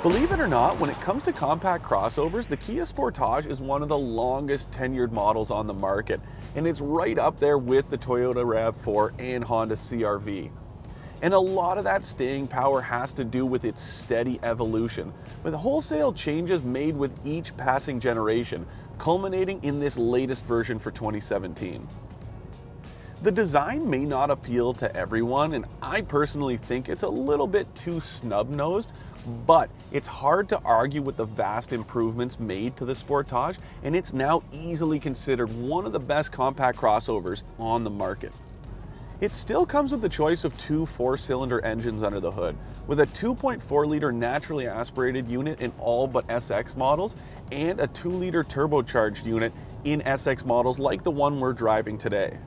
Believe it or not, when it comes to compact crossovers, the Kia Sportage is one of the longest tenured models on the market, and it's right up there with the Toyota RAV4 and Honda CR-V. And a lot of that staying power has to do with its steady evolution, with wholesale changes made with each passing generation, culminating in this latest version for 2017. The design may not appeal to everyone, and I personally think it's a little bit too snub-nosed, but it's hard to argue with the vast improvements made to the Sportage, and it's now easily considered one of the best compact crossovers on the market. It still comes with the choice of two 4-cylinder engines under the hood, with a 2.4-liter naturally aspirated unit in all but SX models, and a 2-liter turbocharged unit in SX models like the one we're driving today.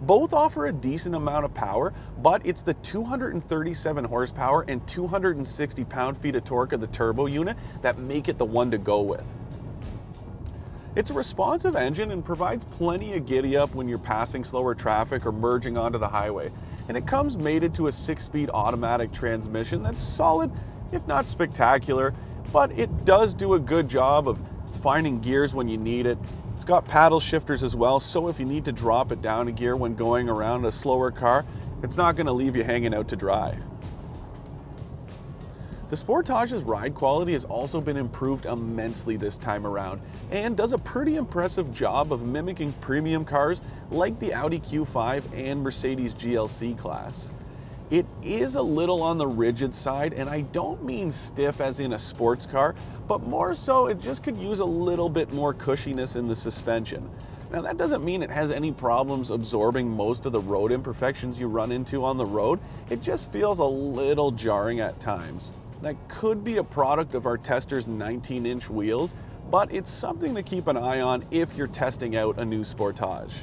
Both offer a decent amount of power, but it's the 237 horsepower and 260 pound-feet of torque of the turbo unit that make it the one to go with. It's a responsive engine and provides plenty of giddy-up when you're passing slower traffic or merging onto the highway, and it comes mated to a 6-speed automatic transmission that's solid, if not spectacular, but it does do a good job of finding gears when you need it. It's got paddle shifters as well, so if you need to drop it down a gear when going around a slower car, it's not going to leave you hanging out to dry. The Sportage's ride quality has also been improved immensely this time around, and does a pretty impressive job of mimicking premium cars like the Audi Q5 and Mercedes GLC class. It is a little on the rigid side, and I don't mean stiff as in a sports car, but more so it just could use a little bit more cushiness in the suspension. Now that doesn't mean it has any problems absorbing most of the road imperfections you run into on the road, it just feels a little jarring at times. That could be a product of our tester's 19-inch wheels, but it's something to keep an eye on if you're testing out a new Sportage.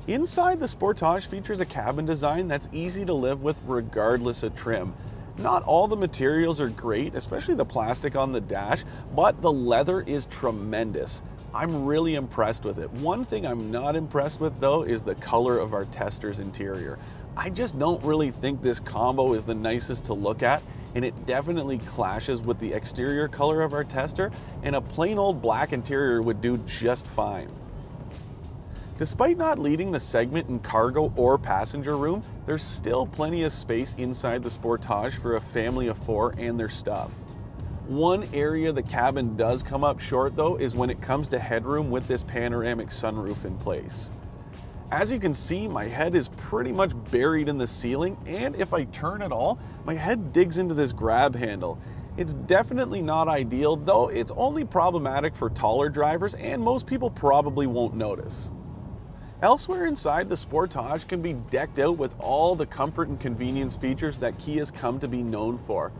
Inside, the Sportage features a cabin design that's easy to live with regardless of trim. Not all the materials are great, especially the plastic on the dash, but the leather is tremendous. I'm really impressed with it. One thing I'm not impressed with though is the color of our tester's interior. I just don't really think this combo is the nicest to look at, and it definitely clashes with the exterior color of our tester, and a plain old black interior would do just fine. Despite not leading the segment in cargo or passenger room, there's still plenty of space inside the Sportage for a family of 4 and their stuff. One area the cabin does come up short though is when it comes to headroom with this panoramic sunroof in place. As you can see, my head is pretty much buried in the ceiling, and if I turn at all, my head digs into this grab handle. It's definitely not ideal, though it's only problematic for taller drivers, and most people probably won't notice. Elsewhere inside, the Sportage can be decked out with all the comfort and convenience features that Kia's come to be known for.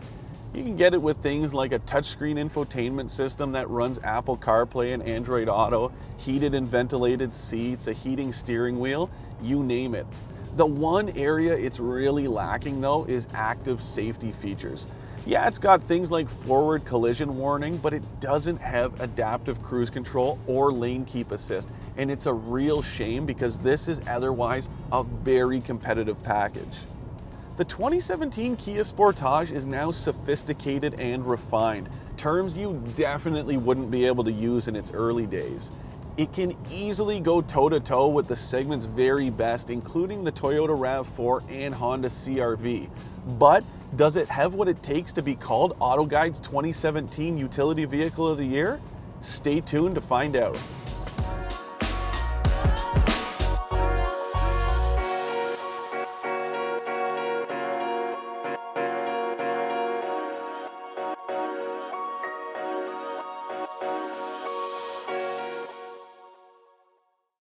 You can get it with things like a touchscreen infotainment system that runs Apple CarPlay and Android Auto, heated and ventilated seats, a heating steering wheel, you name it. The one area it's really lacking though is active safety features. Yeah, it's got things like forward collision warning, but it doesn't have adaptive cruise control or lane keep assist, and it's a real shame because this is otherwise a very competitive package. The 2017 Kia Sportage is now sophisticated and refined, terms you definitely wouldn't be able to use in its early days. It can easily go toe-to-toe with the segment's very best, including the Toyota RAV4 and Honda CR-V. But does it have what it takes to be called AutoGuide's 2017 Utility Vehicle of the Year? Stay tuned to find out.